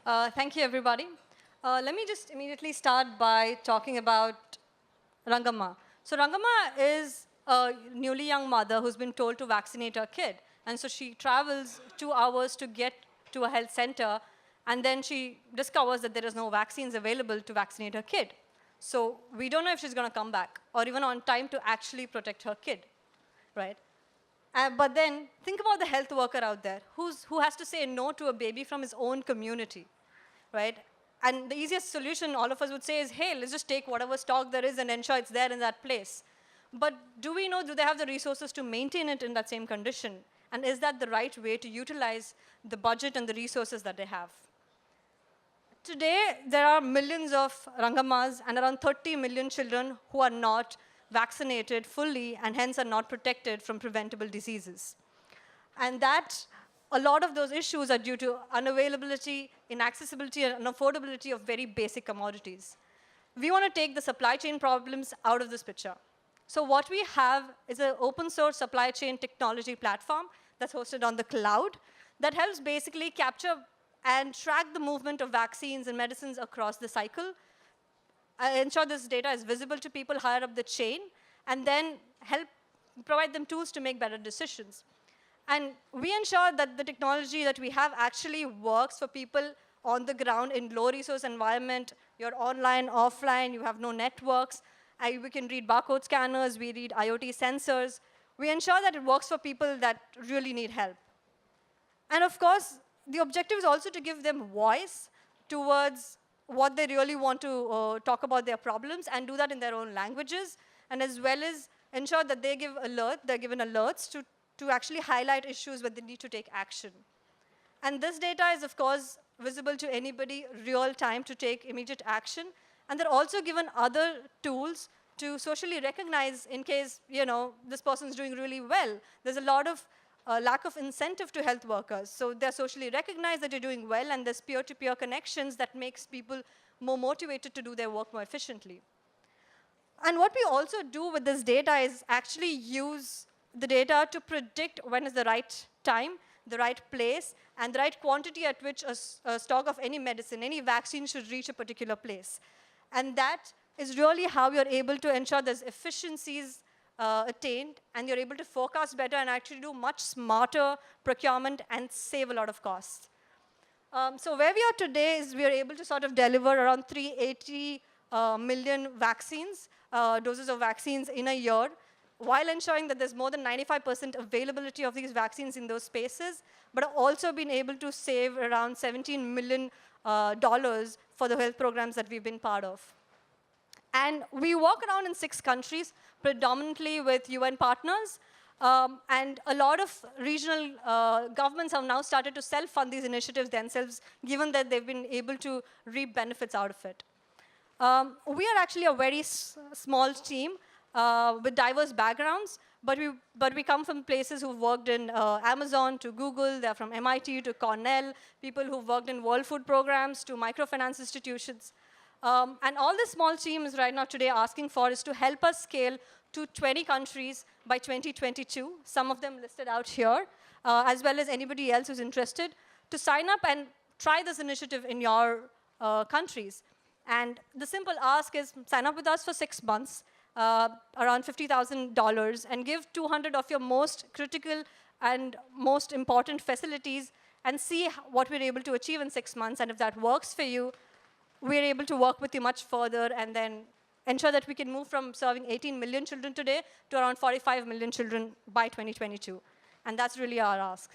Thank you, everybody. Let me just immediately start by talking about Rangamma. So Rangamma is a newly young mother who's been told to vaccinate her kid. And so she travels 2 hours to get to a health center, and then she discovers that there is no vaccines available to vaccinate her kid. So we don't know if she's going to come back or even on time to actually protect her kid, right? But then think about the health worker out there who has to say no to a baby from his own community, right? And the easiest solution all of us would say is, hey, let's just take whatever stock there is and ensure it's there in that place. But do we know, do they have the resources to maintain it in that same condition? And is that the right way to utilize the budget and the resources that they have? Today, there are millions of Rangammas and around 30 million children who are not vaccinated fully and hence are not protected from preventable diseases. And that, a lot of those issues are due to unavailability, inaccessibility, and unaffordability of very basic commodities. We want to take the supply chain problems out of this picture. So what we have is an open source supply chain technology platform that's hosted on the cloud that helps basically capture and track the movement of vaccines and medicines across the cycle, ensure this data is visible to people higher up the chain, and then help provide them tools to make better decisions. And we ensure that the technology that we have actually works for people on the ground in low-resource environment. You're online, offline, you have no networks. We can read barcode scanners, we read IoT sensors. We ensure that it works for people that really need help. And of course, the objective is also to give them voice towards what they really want to talk about their problems and do that in their own languages, and as well as ensure that they're given alerts to actually highlight issues where they need to take action. And this data is, of course, visible to anybody real time to take immediate action. And they're also given other tools to socially recognize in case this person's doing really well. There's a lot of lack of incentive to health workers. So they're socially recognized that you're doing well, and there's peer-to-peer connections that makes people more motivated to do their work more efficiently. And what we also do with this data is actually use the data to predict when is the right time, the right place, and the right quantity at which a stock of any medicine, any vaccine should reach a particular place. And that is really how you're able to ensure there's efficiencies attained, and you're able to forecast better and actually do much smarter procurement and save a lot of costs. So where we are today is we are able to sort of deliver around 380 million vaccines, doses of vaccines in a year, while ensuring that there's more than 95% availability of these vaccines in those spaces, but also been able to save around $17 million for the health programs that we've been part of. And we walk around in 6 countries, predominantly with UN partners. And a lot of regional governments have now started to self-fund these initiatives themselves, given that they've been able to reap benefits out of it. We are actually a very small team with diverse backgrounds, but we come from places who've worked in Amazon to Google. They're from MIT to Cornell, people who've worked in World Food Programs to microfinance institutions. And all the small teams right now today are asking for is to help us scale to 20 countries by 2022, some of them listed out here, as well as anybody else who's interested, to sign up and try this initiative in your countries. And the simple ask is sign up with us for 6 months, around $50,000, and give 200 of your most critical and most important facilities and see what we're able to achieve in 6 months. And if that works for you, we're able to work with you much further and then ensure that we can move from serving 18 million children today to around 45 million children by 2022. And that's really our ask.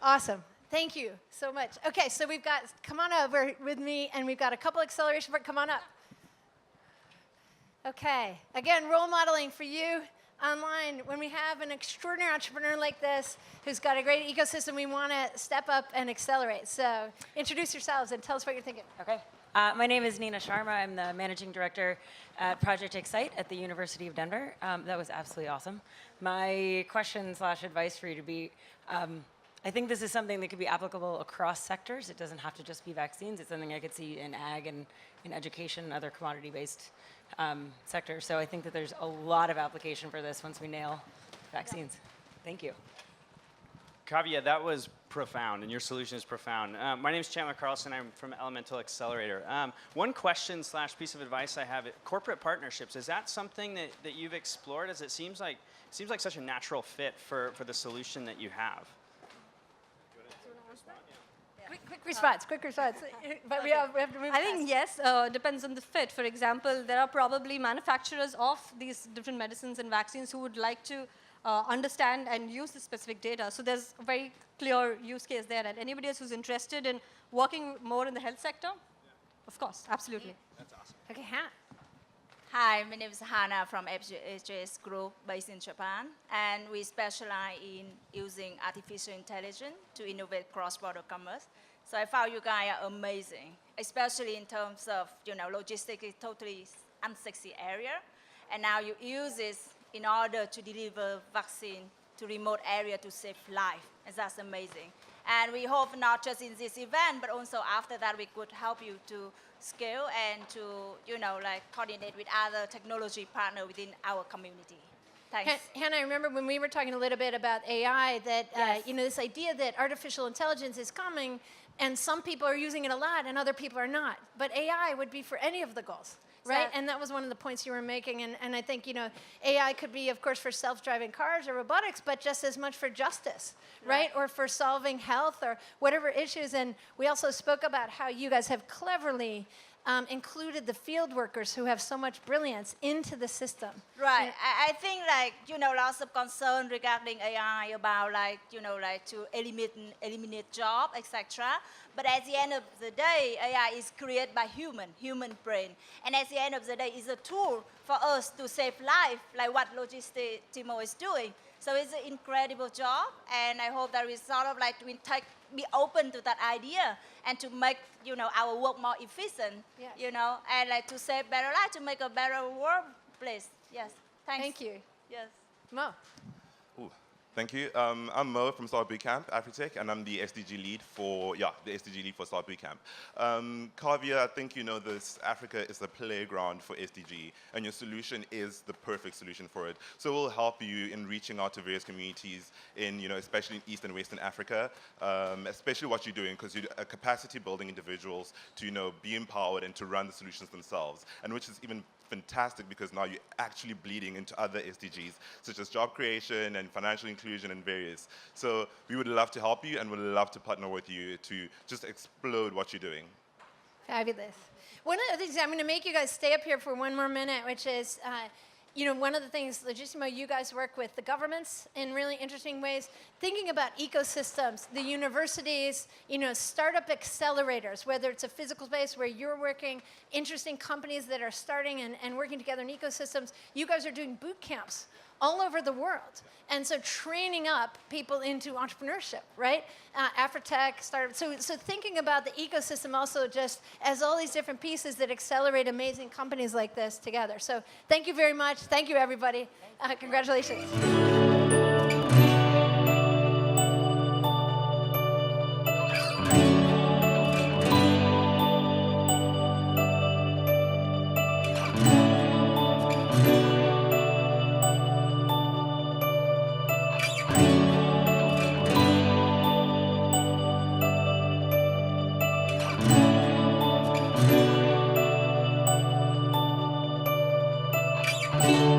Awesome. Thank you so much. OK, so we've got, come on over with me, and we've got a couple acceleration, come on up. OK, again, role modeling for you online. When we have an extraordinary entrepreneur like this who's got a great ecosystem, we want to step up and accelerate. So introduce yourselves and tell us what you're thinking. OK. My name is Nina Sharma. I'm the managing director at Project Excite at the University of Denver. That was absolutely awesome. My question/advice for you to be, I think this is something that could be applicable across sectors. It doesn't have to just be vaccines. It's something I could see in ag and in education and other commodity-based sectors. So I think that there's a lot of application for this once we nail vaccines. Thank you. Kavya, that was profound, and your solution is profound. My name is Chandler Carlson. I'm from Elemental Accelerator. One question / piece of advice I have: corporate partnerships. Is that something that you've explored? As it seems like such a natural fit for the solution that you have. Quick response. But we have to move I think yes, depends on the fit. For example, there are probably manufacturers of these different medicines and vaccines who would like to understand and use the specific data. So there's a very clear use case there. And anybody else who's interested in working more in the health sector, of course, absolutely. That's awesome. Okay, Hannah. Hi, my name is Hana from FJS Group based in Japan, and we specialize in using artificial intelligence to innovate cross-border commerce. So I found you guys are amazing, especially in terms of, logistics is totally unsexy area, and now you use this in order to deliver vaccine to remote area to save life, and that's amazing. And we hope not just in this event, but also after that we could help you to scale and to, coordinate with other technology partners within our community. Thanks. Hannah, I remember when we were talking a little bit about AI that, Yes. this idea that artificial intelligence is coming and some people are using it a lot and other people are not. But AI would be for any of the goals, right? Exactly. And that was one of the points you were making. And I think, AI could be, of course, for self-driving cars or robotics, but just as much for justice, right? Or for solving health or whatever issues. And we also spoke about how you guys have cleverly included the field workers who have so much brilliance into the system. Right. I think lots of concern regarding AI about to eliminate job, etc. But at the end of the day, AI is created by human brain. And at the end of the day, it's a tool for us to save life, like what Logistimo is doing. So it's an incredible job, and I hope that we sort of be open to that idea and to make our work more efficient, Yes. and to save better life, to make a better workplace. Yes. Thanks. Thank you. Yes. Mo. Ooh, thank you. I'm Mo from Start Bootcamp, Afritech, and I'm the SDG lead for Start Bootcamp. Kavya, I think you know this, Africa is the playground for SDG, and your solution is the perfect solution for it. So we'll help you in reaching out to various communities in, especially in East and Western Africa, especially what you're doing, because you're capacity building individuals to, be empowered and to run the solutions themselves, and which is even fantastic because now you're actually bleeding into other SDGs, such as job creation and financial inclusion and various. So we would love to help you and would love to partner with you to just explode what you're doing. Fabulous. One of the things, I'm going to make you guys stay up here for one more minute, which is, one of the things, Logistimo, you guys work with the governments in really interesting ways, thinking about ecosystems, the universities, startup accelerators, whether it's a physical space where you're working, interesting companies that are starting and working together in ecosystems. You guys are doing boot camps all over the world. And so training up people into entrepreneurship, right? Afritech, startup. So thinking about the ecosystem also just as all these different pieces that accelerate amazing companies like this together. So thank you very much. Thank you, everybody. Congratulations. Thank you.